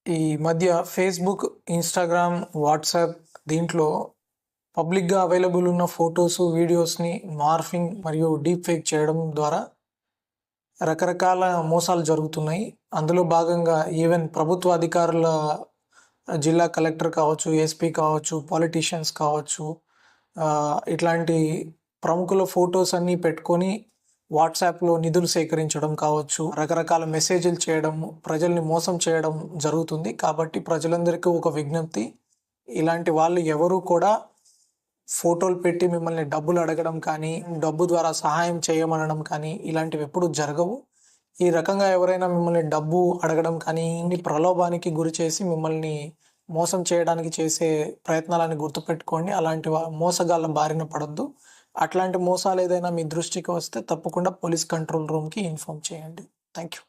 ఈ మధ్య Facebook, Instagram, WhatsApp దీంట్లో పబ్లిక్‌గా అవైలబుల్ ఉన్న ఫోటోస్, వీడియోస్‌ని మార్ఫింగ్ మరియు డీప్ ఫేక్ చేయడం ద్వారా రకరకాల మోసాలు జరుగుతున్నాయి. అందులో భాగంగా ఈవెన్ ప్రభుత్వ అధికారుల జిల్లా కలెక్టర్ కావచ్చు, ఎస్పీ కావచ్చు, పొలిటీషియన్స్ కావచ్చు, ఇట్లాంటి ప్రముఖుల ఫోటోస్ అన్నీ పెట్టుకొని వాట్సాప్‌లో నిధులు సేకరించడం కావచ్చు, రకరకాల మెసేజ్‌లు చేయడం, ప్రజల్ని మోసం చేయడం జరుగుతుంది. కాబట్టి ప్రజలందరికీ ఒక విజ్ఞప్తి, ఇలాంటి వాళ్ళు ఎవరు కూడా ఫోటోలు పెట్టి మిమ్మల్ని డబ్బులు అడగడం కానీ, డబ్బు ద్వారా సహాయం చేయమనడం కానీ ఇలాంటివి ఎప్పుడు జరగవు. ఈ రకంగా ఎవరైనా మిమ్మల్ని డబ్బు అడగడం కానీ, ప్రలోభానికి గురి చేసి మిమ్మల్ని మోసం చేయడానికి చేసే ప్రయత్నాలని గుర్తుపెట్టుకోండి. అలాంటి మోసగాళ్ళ బారిన పడొద్దు. అట్లాంటి మోసాలు ఏదైనా మీ దృష్టికి వస్తే తప్పకుండా పోలీస్ కంట్రోల్ రూమ్‌కి ఇన్ఫార్మ్ చేయండి. Thank you.